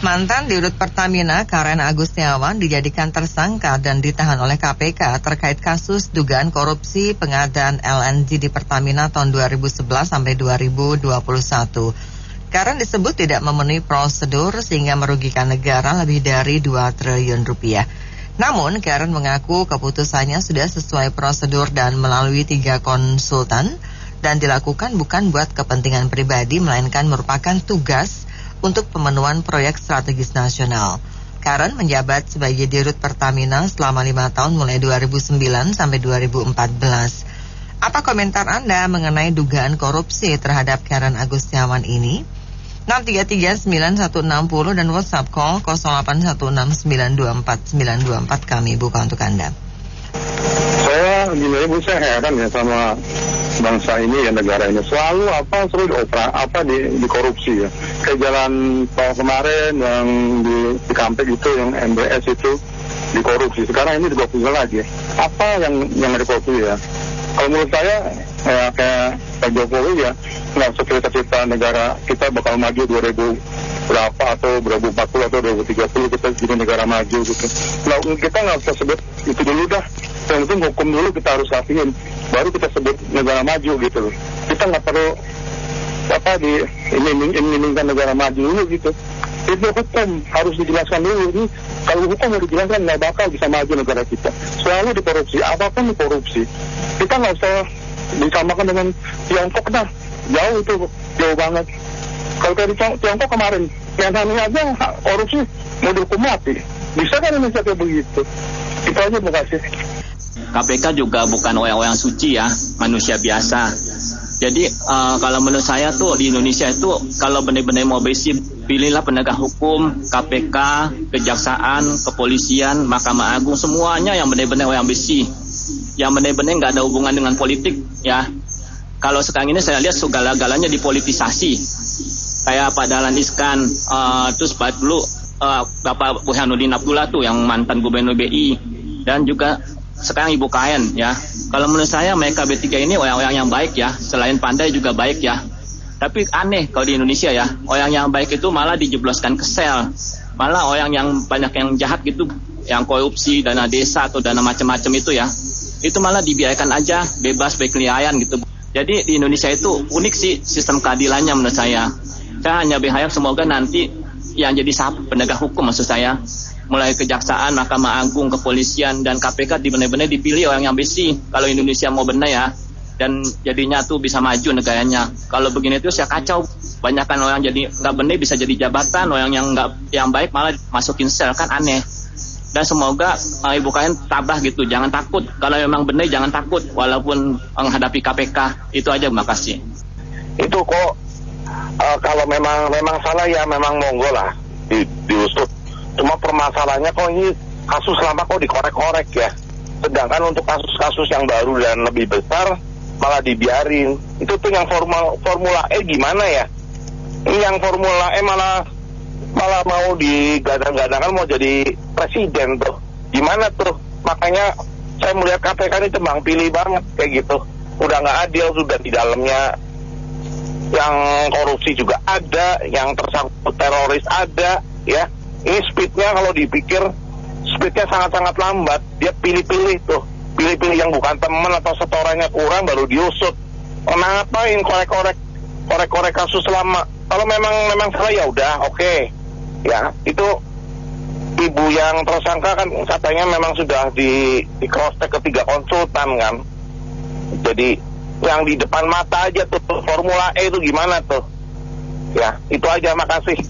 Mantan Dirut Pertamina Karen Agustiawan dijadikan tersangka dan ditahan oleh KPK terkait kasus dugaan korupsi pengadaan LNG di Pertamina tahun 2011 sampai 2021. Karen disebut tidak memenuhi prosedur sehingga merugikan negara lebih dari 2 triliun rupiah. Namun Karen mengaku keputusannya sudah sesuai prosedur dan melalui 3 konsultan dan dilakukan bukan buat kepentingan pribadi melainkan merupakan tugas untuk pemenuhan proyek strategis nasional. Karen menjabat sebagai Dirut Pertamina selama 5 tahun mulai 2009 sampai 2014. Apa komentar Anda mengenai dugaan korupsi terhadap Karen Agustiawan ini? 6339160 dan WhatsApp call 0816924924 kami buka untuk Anda. Saya heran ya sama bangsa ini ya, negara ini selalu dikorupsi ya. Kayak jalan tol kemarin yang di Kampek itu, yang MBS itu dikorupsi. Sekarang ini dikorupsi lagi. Apa yang dikorupsi ya? Kalau menurut saya kayak Pak Jokowi ya, nggak cerita-cerita negara kita bakal maju 2000 berapa atau 2040 atau 2030 kita jadi negara maju gitu. Nah, kita nggak usah sebut itu dulu dah. Yang penting hukum dulu kita harus rapiin, baru kita sebut negara maju gitu loh. Kita nggak perlu ini negara maju dulu gitu. Itu hukum harus dijelaskan dulu. Ini kalau hukum harus dijelaskan nggak bakal bisa maju negara kita. Selalu dikorupsi, apapun dikorupsi. Kita nggak usah disamakan dengan Tiongkok dah. Jauh banget. Kalau dari Tiongkok kemarin, yang namanya aja korupsi mau dihukum mati. Bisa kan Indonesia kayak begitu? Itu aja, terima kasih. KPK juga bukan orang-orang suci ya, manusia biasa. Jadi kalau menurut saya tuh di Indonesia itu kalau benar-benar mau bersih, pilihlah penegak hukum, KPK, Kejaksaan, Kepolisian, Mahkamah Agung, semuanya yang benar-benar orang bersih, yang benar-benar nggak ada hubungan dengan politik ya. Kalau sekarang ini saya lihat segala-galanya dipolitisasi, kayak Pak Dahlan Iskan, terus dulu Bapak Burhanuddin Abdullah tuh yang mantan Gubernur BI, dan juga sekarang Ibu Karen ya. Kalau menurut saya mereka B3 ini orang-orang yang baik ya, selain pandai juga baik ya. Tapi aneh kalau di Indonesia ya, orang yang baik itu malah dijebloskan ke sel. Malah orang yang banyak yang jahat gitu, yang korupsi, dana desa atau dana macam-macam itu ya, itu malah dibiarkan aja bebas berkeliaran gitu. Jadi di Indonesia itu unik sih sistem keadilannya menurut saya. Saya hanya berharap semoga nanti yang jadi penegak hukum maksud saya, mulai Kejaksaan, Mahkamah Agung, Kepolisian, dan KPK benar-benar dipilih orang yang bersih. Kalau Indonesia mau benar ya, dan jadinya tuh bisa maju negaranya. Kalau begini tuh saya kacau. Banyakan orang jadi nggak benar bisa jadi jabatan, orang yang baik malah masukin sel, kan aneh. Dan semoga Ibu Karen tabah gitu, jangan takut. Kalau memang benar jangan takut, walaupun menghadapi KPK. Itu aja, makasih. Itu kok kalau memang salah ya memang monggo lah diusut. Cuma permasalahannya kok ini kasus lama kok dikorek-korek ya. Sedangkan untuk kasus-kasus yang baru dan lebih besar malah dibiarin. Itu tuh yang Formula E gimana ya? Ini yang Formula E malah mau digadang-gadangkan mau jadi presiden tuh. Gimana tuh? Makanya saya melihat KPK ini tebang pilih banget kayak gitu. Udah nggak adil, sudah di dalamnya yang korupsi juga ada, yang tersangkut teroris ada ya. Ini speednya kalau dipikir speednya sangat-sangat lambat. Dia pilih-pilih tuh, pilih-pilih yang bukan teman atau setorannya kurang baru diusut. Ngapain korek-korek kasus lama? Kalau memang salah ya udah oke. Ya itu ibu yang tersangka kan katanya memang sudah di cross check ke 3 konsultan kan. Jadi yang di depan mata aja tuh Formula E itu gimana tuh? Ya itu aja, makasih.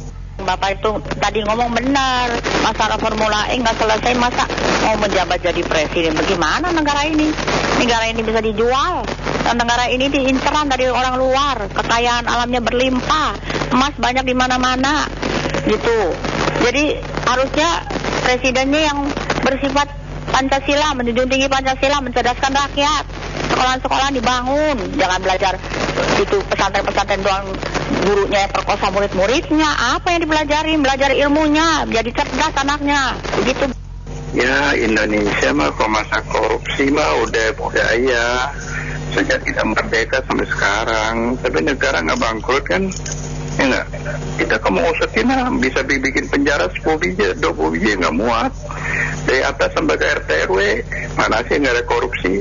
Bapak itu tadi ngomong benar, masalah Formula E nggak selesai, masa mau menjabat jadi presiden? Bagaimana negara ini? Negara ini bisa dijual, dan negara ini diinceran dari orang luar, kekayaan alamnya berlimpah, emas banyak di mana-mana, gitu. Jadi harusnya presidennya yang bersifat Pancasila, menjunjung tinggi Pancasila, mencerdaskan rakyat. Sekolah-sekolah dibangun, jangan belajar itu pesantren-pesantren doang, gurunya yang perkosa murid-muridnya. Apa yang dipelajarin? Belajar ilmunya, jadi cerdas anaknya, begitu. Ya Indonesia mah kok masa korupsi mah udah budaya sejak kita merdeka sampai sekarang. Tapi negara nggak bangkrut kan? Ya nggak? Kita kalau mau usatin bisa bikin penjara 10 biji, 20 biji nggak muat. Dari atas sampai ke RT RW, mana sih nggak ada korupsi.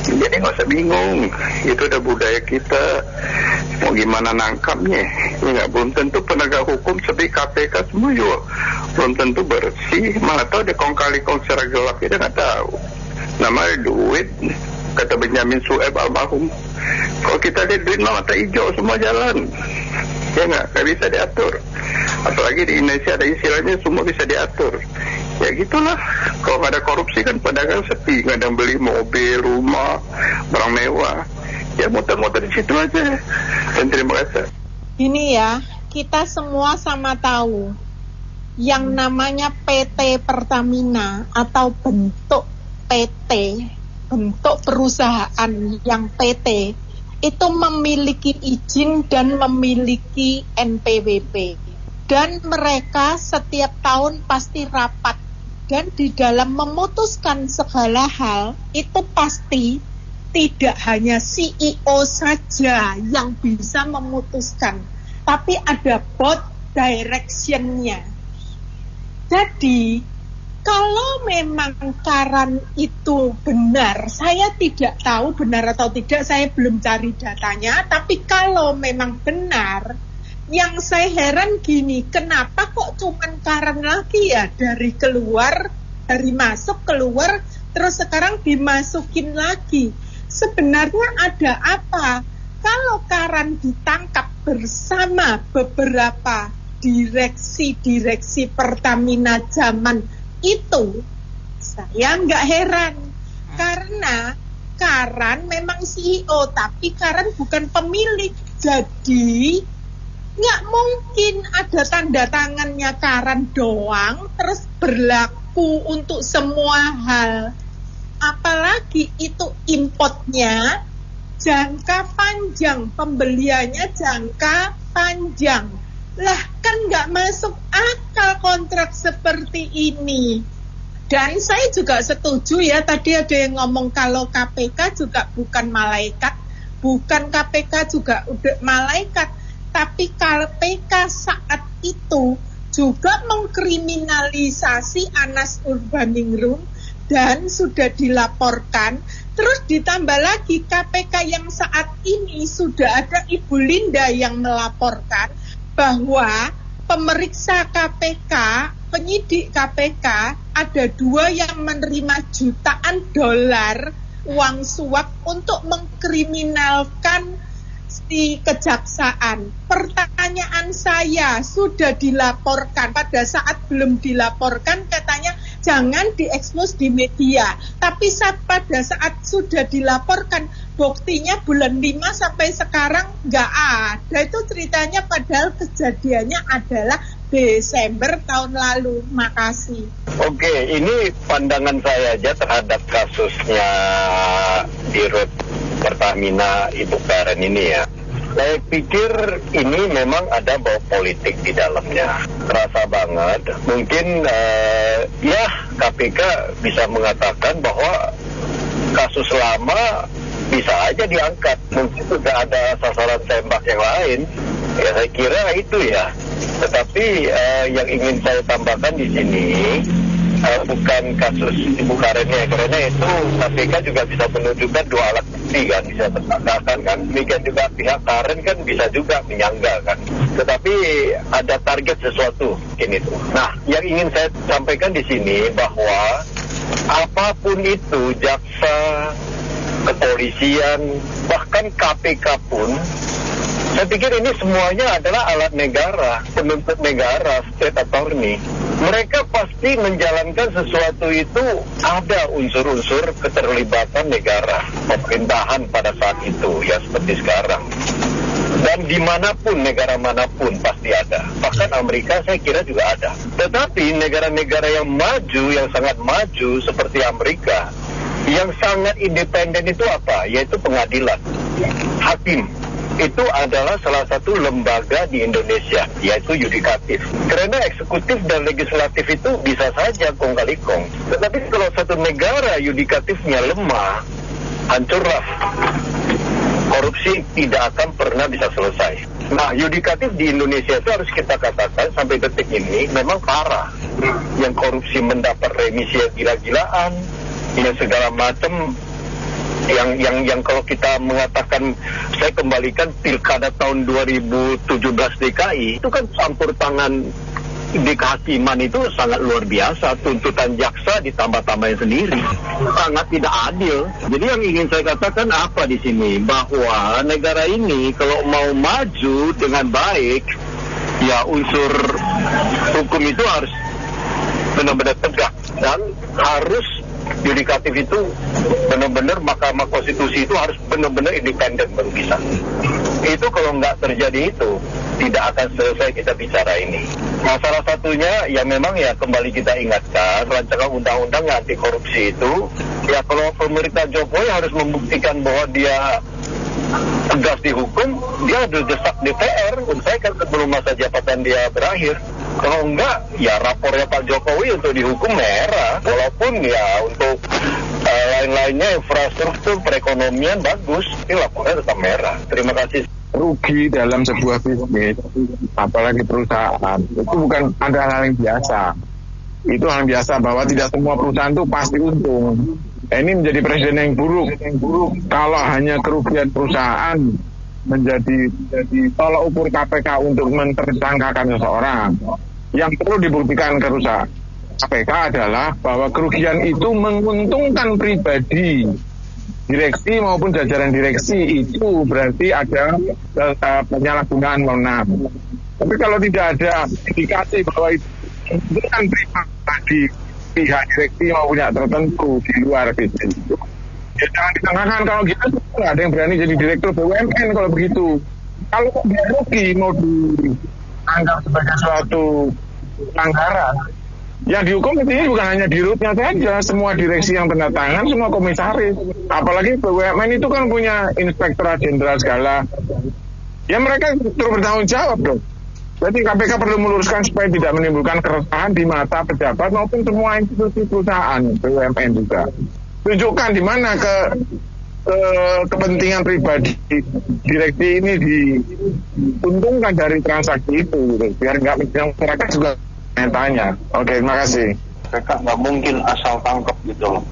Jadi nggak usah bingung, itu udah budaya kita. Mau gimana nangkapnya? Ya, belum tentu penegak hukum seperti KPK semua juga belum tentu bersih. Mana tahu dia kong kali kong secara gelap, kita nggak tahu. Namanya duit, kata Benyamin Sueb almarhum. Kalau kita lihat duit mata hijau semua jalan, ya nggak bisa diatur. Apalagi di Indonesia ada istilahnya semua bisa diatur. Ya gitulah, kalau nggak ada korupsi kan pedagang sepi, nggak ada yang beli mobil, rumah, barang mewah. Ya muter-muter di situ aja. Dan terima kasih. Ini ya, kita semua sama tahu yang namanya PT Pertamina atau bentuk PT, bentuk perusahaan yang PT itu memiliki izin dan memiliki NPWP. Dan mereka setiap tahun pasti rapat. Dan di dalam memutuskan segala hal, itu pasti tidak hanya CEO saja yang bisa memutuskan, tapi ada board direction-nya. Jadi, kalau memang Karan itu benar, saya tidak tahu benar atau tidak, saya belum cari datanya, tapi kalau memang benar, yang saya heran gini, kenapa kok cuman Karan lagi ya dari keluar, dari masuk keluar, terus sekarang dimasukin lagi. Sebenarnya ada apa? Kalau Karan ditangkap bersama beberapa direksi Pertamina zaman itu, saya nggak heran. Karena Karan memang CEO, tapi Karan bukan pemilik. Jadi nggak mungkin ada tanda tangannya Karan doang, terus berlaku untuk semua hal. Apalagi itu importnya jangka panjang, pembeliannya jangka panjang. Lah kan nggak masuk akal kontrak seperti ini. Dan saya juga setuju ya, tadi ada yang ngomong kalau KPK juga bukan malaikat, bukan KPK juga udah malaikat, tapi KPK saat itu juga mengkriminalisasi Anas Urbaningrum dan sudah dilaporkan. Terus ditambah lagi KPK yang saat ini sudah ada Ibu Linda yang melaporkan bahwa pemeriksa KPK, penyidik KPK, ada 2 yang menerima jutaan dolar uang suap untuk mengkriminalkan di kejaksaan. Pertanyaan saya, sudah dilaporkan, pada saat belum dilaporkan katanya jangan diekspos di media, tapi pada saat sudah dilaporkan buktinya bulan 5 sampai sekarang nggak ada. Itu ceritanya, padahal kejadiannya adalah Desember tahun lalu. Makasih. Oke, ini pandangan saya aja terhadap kasusnya Dirut Pertamina Ibu Karen ini ya. Saya pikir ini memang ada bau politik di dalamnya. Terasa banget. Mungkin ya KPK bisa mengatakan bahwa kasus lama bisa aja diangkat. Mungkin sudah ada sasaran tembak yang lain. Ya saya kira itu ya. Tetapi yang ingin saya tambahkan di sini bukan kasus Ibu Karennya, karena itu KPK juga bisa menunjukkan 2 alat bukti kan, bisa tersangkakan kan. Demikian juga pihak Karen kan bisa juga menyangga kan. Tetapi ada target sesuatu ini tuh. Nah, yang ingin saya sampaikan di sini bahwa apapun itu, jaksa, kepolisian, bahkan KPK pun, saya pikir ini semuanya adalah alat negara, penuntut negara, state attorney. Mereka pasti menjalankan sesuatu itu ada unsur-unsur keterlibatan negara, pemerintahan pada saat itu, ya seperti sekarang. Dan dimanapun, negara manapun pasti ada. Bahkan Amerika saya kira juga ada. Tetapi negara-negara yang maju, yang sangat maju seperti Amerika, yang sangat independen itu apa? Yaitu pengadilan, hakim. Itu adalah salah satu lembaga di Indonesia, yaitu yudikatif. Karena eksekutif dan legislatif itu bisa saja kong kali kong. Tetapi kalau satu negara yudikatifnya lemah, hancurlah. Korupsi tidak akan pernah bisa selesai. Nah, yudikatif di Indonesia itu harus kita katakan sampai detik ini memang parah. Yang korupsi mendapat remisi gila-gilaan, yang segala macam, yang kalau kita mengatakan, saya kembalikan pilkada tahun 2017 DKI, itu kan campur tangan di kehakiman itu sangat luar biasa. Tuntutan jaksa ditambah-tambahin sendiri, sangat tidak adil. Jadi yang ingin saya katakan apa di sini, bahwa negara ini kalau mau maju dengan baik, ya unsur hukum itu harus benar-benar tegak, dan harus yudikatif itu benar-benar, Mahkamah Konstitusi itu harus benar-benar independen baru bisa. Itu kalau nggak terjadi itu, tidak akan selesai kita bicara ini. Nah, salah satunya ya memang ya kembali kita ingatkan, rancangan undang-undang anti korupsi itu, ya kalau pemerintah Jokowi harus membuktikan bahwa dia tegas dihukum, dia harus desak DPR kan sebelum masa jabatan dia berakhir. Kalau enggak, ya rapornya Pak Jokowi untuk dihukum merah. Walaupun ya untuk lain-lainnya infrastruktur perekonomian bagus, ini lapornya tetap merah. Terima kasih. Rugi dalam sebuah bisnis, apalagi perusahaan, itu bukan ada hal yang biasa. Itu hal yang biasa bahwa tidak semua perusahaan itu pasti untung. Ini menjadi presiden yang buruk. Kalau hanya kerugian perusahaan menjadi tolak ukur KPK untuk mentersangkakan seseorang, yang perlu dibuktikan KPK adalah bahwa kerugian itu menguntungkan pribadi direksi maupun jajaran direksi, itu berarti ada penyalahgunaan wewenang. Tapi kalau tidak ada indikasi bahwa itu menguntungkan pribadi pihak direksi maupun pihak tertentu di luar bisnis, ya jangan ditengahkan. Kalau gitu nggak ada yang berani jadi direktur BUMN kalau begitu. Kalau dia rugi mau dianggap sebagai suatu pelanggaran, yang dihukum ini bukan hanya dirutnya saja, semua direksi yang tanda tangan, semua komisaris. Apalagi BUMN itu kan punya inspektorat jenderal segala, ya mereka terus bertanggung jawab dong. Jadi KPK perlu meluruskan supaya tidak menimbulkan keresahan di mata pejabat maupun semua institusi perusahaan BUMN juga. Tunjukkan di mana kepentingan pribadi direksi ini diuntungkan dari transaksi itu, gitu. Biar nggak masyarakat juga tanya. Oke, terima kasih. Mereka nggak mungkin asal tangkap gitu loh.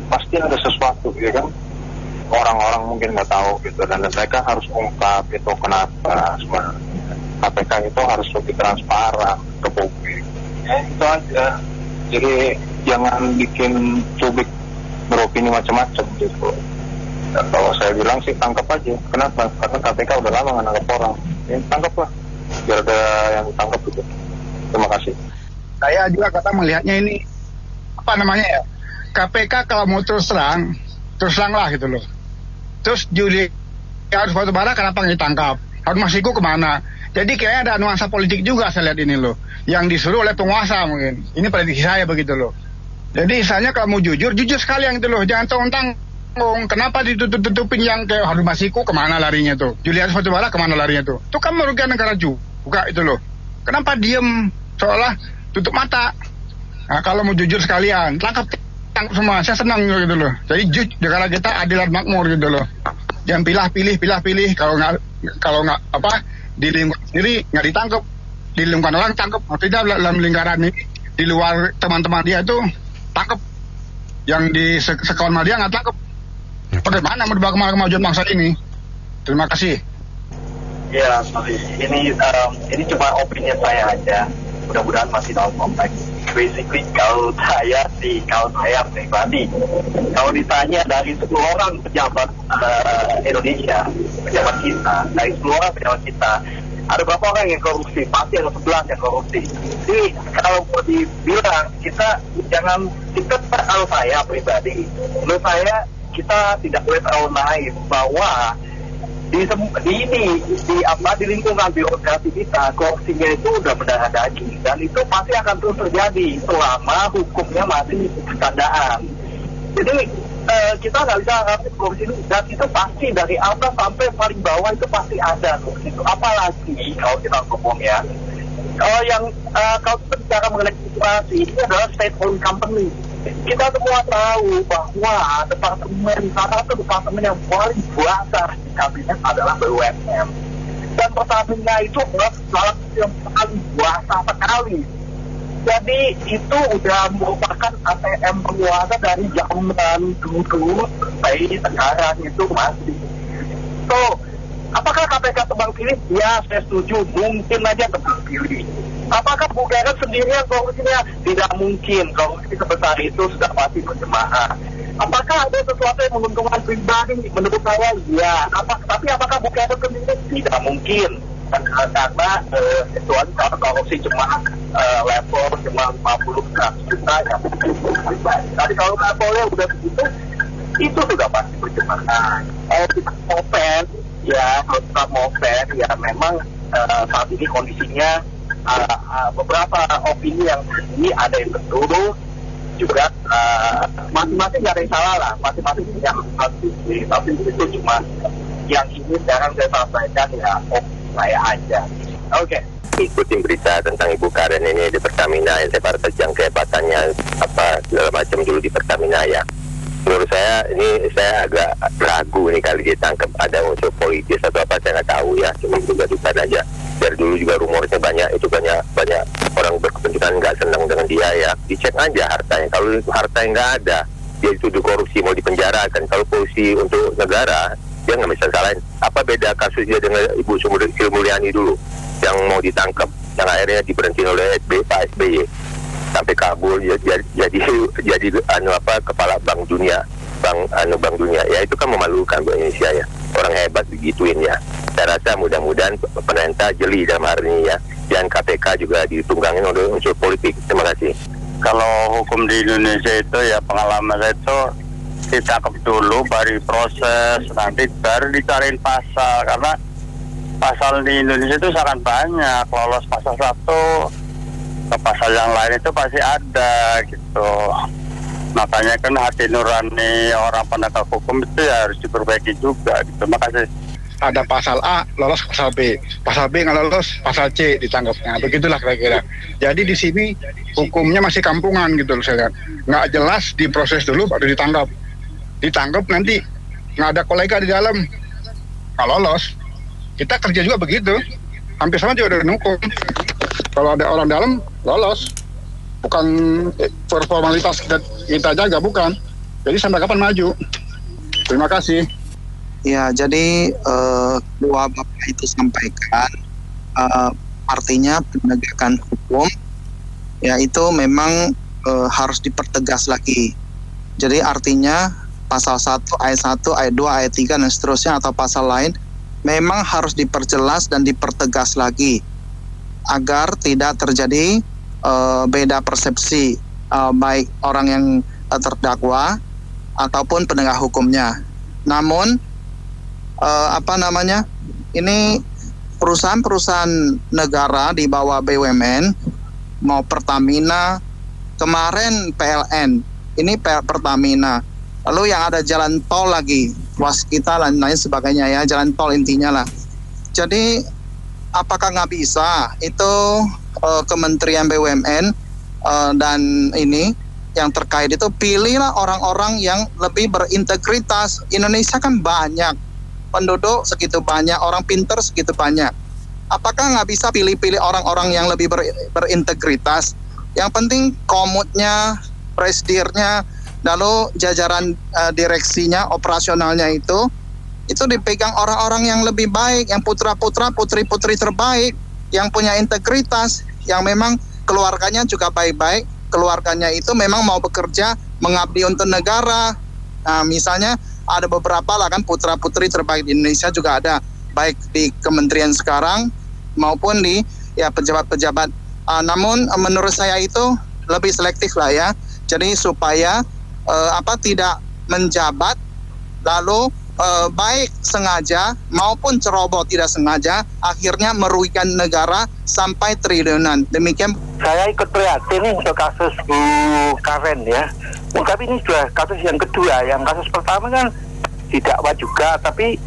Pasti ada sesuatu, ya kan? Orang-orang mungkin nggak tahu gitu, dan mereka harus ungkap itu kenapa sebenarnya. KPK itu harus lebih transparan ke publik. Ya itu aja. Jadi jangan bikin publik beropini macam-macam gitu. Dan kalau saya bilang sih tangkap aja. Kenapa? Karena KPK udah lama nggak nangkap orang. Ya tangkaplah. Biar ada yang ditangkap gitu. Terima kasih. Saya juga melihatnya ini KPK kalau mau terus teranglah gitu loh. Terus Juli harus batubara kenapa nggak ditangkap? Harun Masiku kemana? Jadi kayaknya ada nuansa politik juga saya lihat ini loh, yang disuruh oleh penguasa mungkin. Ini prediksi saya begitu loh. Jadi misalnya kalau mau jujur sekalian gitu loh, jangan tanggung-tanggung. Kenapa ditutup-tutupin yang kayak Harun Masiku kemana larinya tuh? Julius Batubara kemana larinya tuh? Itu kan merugikan negara juga itu loh. Kenapa diem seolah tutup mata? Nah, kalau mau jujur sekalian, tangkap semua. Saya senang gitu loh. Jadi negara kita adil dan makmur gitu loh. Jangan pilih. Kalau nggak di lingkungan sendiri nggak ditangkap, di lingkungan orang tangkap. Maksudnya dalam lingkaran ini di luar teman-teman dia itu tangkap, yang di sekolah dia nggak tangkap. Bagaimana mau dibawa kemajuan bangsa ini? Terima kasih. Ya, ini cuma opini saya aja. Mudah-mudahan masih dalam konteks. Basically kalau saya pribadi, kalau ditanya dari 10 orang pejabat Indonesia, pejabat kita, dari 10 orang pejabat kita, ada berapa orang yang korupsi? Pasti ada 11 yang korupsi. Jadi kalau mau dibilang kalau saya pribadi, menurut saya kita tidak boleh terlalu naif bahwa di lingkungan birokrasi kita, korupsinya itu udah mendarah daging, dan itu pasti akan terus terjadi selama hukumnya masih bercandaan. Jadi kita nggak bisa harapin korupsi itu, dan itu pasti dari atas sampai paling bawah itu pasti ada. Itu apalagi kalau kita ngomong ya, kalau kita bicara mengenai korporasi, ini adalah state owned company. Kita semua tahu bahwa salah satu departemen yang paling besar di kabinet adalah BUMN. dan Pertamina itu adalah salah satu yang paling kuasa sekali. Jadi itu udah merupakan ATM penguasa dari zaman dulu sampai sekarang itu masih. So, apakah KPK tebang pilih? Ya, saya setuju. Mungkin aja tebang pilih. Apakah Bu Karen sendirian korupsinya? Tidak mungkin. Korupsi sebesar itu sudah pasti berjemaah. Apakah ada sesuatu yang menguntungkan pribadi? Menurut saya, ya. Tapi apakah Bu Karen sendiri? Tidak mungkin. Karena kecuali kalau korupsi cuma level cuma 50 juta ya. Tapi kalau levelnya udah begitu, itu sudah pasti berjemaah. Kalau kita mau fair, ya kalau kita mau fair, ya memang saat ini kondisinya beberapa opini yang ini ada yang betul juga masing-masing nggak ada yang salah lah, masing-masing yang pasti, tapi itu cuma yang ini sekarang saya sampaikan ya saya aja. Oke. Ikutin berita tentang Ibu Karen ini di Pertamina, yang saya terjang kehebatannya apa segala macam dulu di Pertamina ya. Menurut saya ini saya agak ragu nih kali ditangkap ada unsur politis atau apa, saya nggak tahu ya, cuma duga-dugaan aja. Dari dulu juga rumornya banyak orang berkepentingan nggak senang dengan dia ya. Dicek aja hartanya, kalau harta yang nggak ada dia dituduh korupsi mau dipenjarakan. Kalau korupsi untuk negara dia nggak bisa salahin. Apa beda kasus dia dengan Ibu Sri Mulyani dulu yang mau ditangkap, yang akhirnya diberhentikan oleh Pak SBY sampai kabur jadi kepala Bank Dunia ya, itu kan memalukan buat Indonesia ya. Orang hebat begituin ya. Saya rasa mudah-mudahan pemerintah jeli dalam hari ini ya, dan KPK juga ditunggangin oleh unsur politik. Terima kasih. Kalau hukum di Indonesia itu ya pengalaman saya itu ditangkap dulu, baru proses, nanti baru dicariin pasal, karena pasal di Indonesia itu sangat banyak. Lolos pasal 1 ke pasal yang lain itu pasti ada gitu. Makanya kan hati nurani orang penegak hukum itu ya harus diperbaiki juga gitu. Makasih. Ada pasal A, lolos pasal B. Pasal B nggak lolos, pasal C ditangkapnya. Begitulah kira-kira. Jadi di sini hukumnya masih kampungan gitu loh saya lihat. Nggak jelas, diproses dulu baru ditangkap. Ditangkap nanti nggak ada kolega di dalam, nggak lolos. Kita kerja juga begitu. Hampir sama juga dengan hukum. Kalau ada orang dalam, lolos. Bukan formalitas kita jaga, bukan. Jadi sampai kapan maju. Terima kasih. Ya, jadi dua Bapak itu sampaikan artinya penegakan hukum ya itu memang harus dipertegas lagi. Jadi artinya pasal 1, ayat 1, ayat 2, ayat 3 dan seterusnya atau pasal lain memang harus diperjelas dan dipertegas lagi agar tidak terjadi beda persepsi baik orang yang terdakwa ataupun penegak hukumnya. Namun ini perusahaan-perusahaan negara di bawah BUMN mau Pertamina, kemarin PLN, ini Pertamina, lalu yang ada jalan tol lagi, Waskita dan lain sebagainya ya, jalan tol intinya lah. Jadi apakah nggak bisa itu Kementerian BUMN dan ini yang terkait itu pilihlah orang-orang yang lebih berintegritas. Indonesia kan banyak penduduk segitu banyak, orang pinter segitu banyak. Apakah nggak bisa pilih-pilih orang-orang yang lebih berintegritas? Yang penting komutnya, presidirnya, lalu jajaran direksinya, operasionalnya itu dipegang orang-orang yang lebih baik, yang putra-putra, putri-putri terbaik, yang punya integritas, yang memang keluarganya juga baik-baik, keluarganya itu memang mau bekerja, mengabdi untuk negara. Nah, misalnya ada beberapa lah kan putra-putri terbaik di Indonesia juga ada, baik di kementerian sekarang maupun di ya pejabat-pejabat. Namun menurut saya itu lebih selektif lah ya. Jadi supaya tidak menjabat lalu baik sengaja maupun ceroboh tidak sengaja akhirnya merugikan negara sampai triliunan. Demikian. Saya ikut prihatin untuk kasus Bu Karen ya. Tapi ini sudah kasus yang kedua. Yang kasus pertama kan didakwa juga, tapi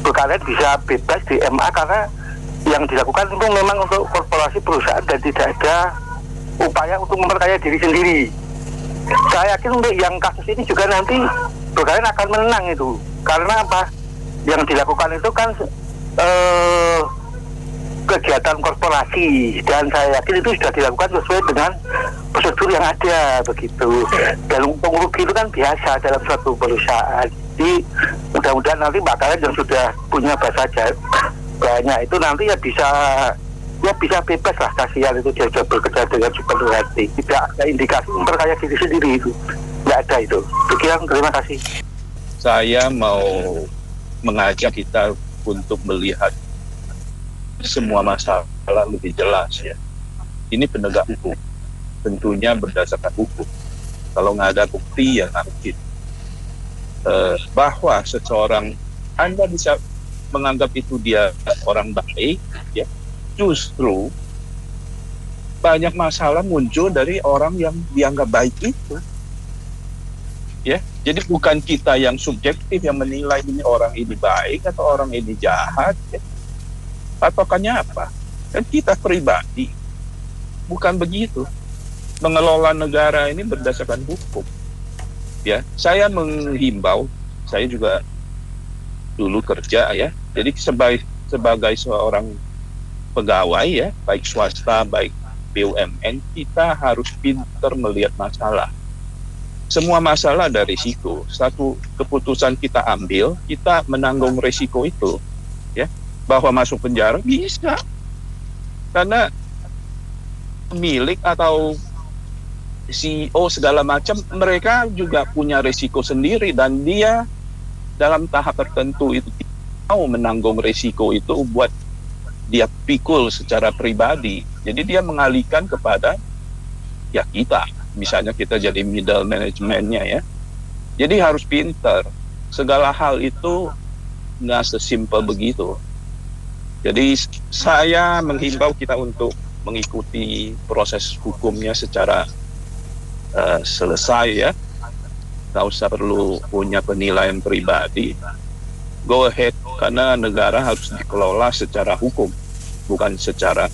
Bu Karen bisa bebas di MA karena yang dilakukan itu memang untuk korporasi perusahaan dan tidak ada upaya untuk memperkaya diri sendiri. Saya yakin untuk yang kasus ini juga nanti Bu Karen akan menang itu. Karena apa? Yang dilakukan itu kan kegiatan korporasi, dan saya yakin itu sudah dilakukan sesuai dengan prosedur yang ada begitu. Dan untung rugi itu kan biasa dalam suatu perusahaan. Jadi mudah-mudahan nanti Mbak Karen yang sudah punya bahasa banyak itu nanti ya bisa bebas lah, kasihan itu dia bekerja dengan sepenuh hati, tidak ada indikasi memperkaya diri sendiri, itu nggak ada itu. Demikian, terima kasih. Saya mau mengajak kita untuk melihat semua masalah lebih jelas ya. Ini penegak hukum, tentunya berdasarkan hukum. Kalau nggak ada bukti ya mungkin bahwa seseorang Anda bisa menganggap itu dia orang baik, ya justru banyak masalah muncul dari orang yang dianggap baik itu. Ya, jadi bukan kita yang subjektif yang menilai ini orang ini baik atau orang ini jahat. Ya. Patokannya apa? Kan kita pribadi. Bukan begitu. Mengelola negara ini berdasarkan hukum. Ya, saya menghimbau, saya juga dulu kerja ya. Jadi sebagai seorang pegawai ya, baik swasta, baik BUMN, kita harus pintar melihat masalah. Semua masalah ada risiko. Satu keputusan kita ambil, kita menanggung risiko itu. Ya, bahwa masuk penjara bisa. Karena pemilik atau CEO segala macam, mereka juga punya risiko sendiri, dan dia dalam tahap tertentu itu mau menanggung risiko itu buat dia pikul secara pribadi. Jadi dia mengalihkan kepada ya kita, misalnya kita jadi middle manajemennya ya. Jadi harus pintar. Segala hal itu nggak sesimpel begitu. Jadi saya menghimbau kita untuk mengikuti proses hukumnya secara selesai ya, nggak usah perlu punya penilaian pribadi, go ahead, karena negara harus dikelola secara hukum, bukan secara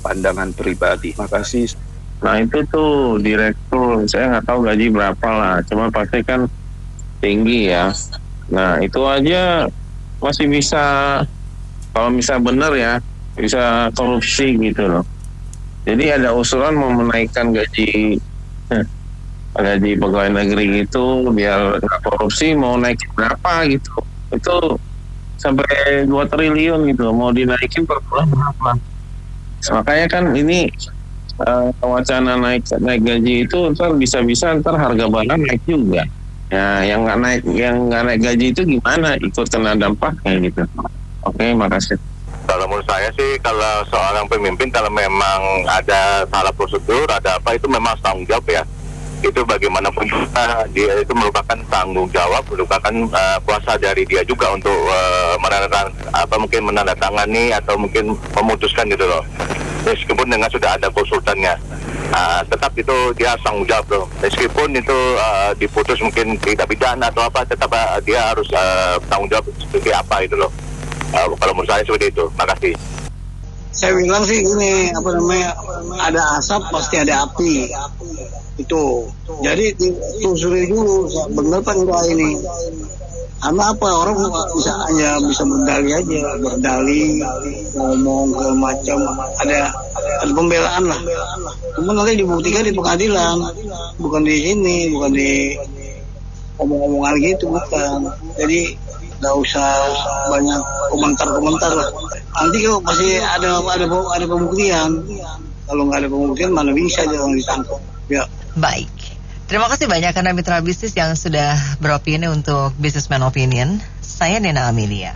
pandangan pribadi. Makasih. Nah itu tuh direktur, saya nggak tahu gaji berapa lah, cuma pasti kan tinggi ya. Nah itu aja masih bisa, kalau misal benar ya, bisa korupsi gitu loh. Jadi ada usulan mau menaikkan gaji pegawai negeri itu biar nggak korupsi, mau naikin berapa gitu, itu sampai 2 triliun gitu, mau dinaikin per bulan berapa. Makanya kan ini wacana naik gaji itu ntar harga barang naik juga. Ya yang nggak naik gaji itu gimana, ikut kena dampaknya gitu. Oke, makasih. Kalau menurut saya sih, kalau seorang pemimpin kalau memang ada salah prosedur, ada apa, itu memang tanggung jawab ya. Itu bagaimanapun juga dia itu merupakan tanggung jawab, merupakan kuasa dari dia juga untuk menandatangani atau mungkin memutuskan gitu loh. Meskipun dengan sudah ada konsultannya, tetap itu dia tanggung jawab loh. Meskipun itu diputus mungkin tidak pidana atau apa, tetap dia harus tanggung jawab seperti apa itu loh. Kalau menurut saya seperti itu. Makasih. Saya bilang sih gini, ada asap pasti ada api. Itu jadi ditelusuri dulu benar apa enggak ini, karena apa, orang bisa berdali ngomong ke macam, ada pembelaan lah, cuma nanti dibuktikan di pengadilan, bukan di sini, bukan di omong-omongan gitu, bukan. Jadi nggak usah banyak komentar lah, nanti kalau pasti ada pembuktian. Kalau nggak ada pembuktian mana bisa orang ditangkap ya. Baik, terima kasih banyak karena mitra bisnis yang sudah beropini untuk Businessman Opinion. Saya Nena Amelia.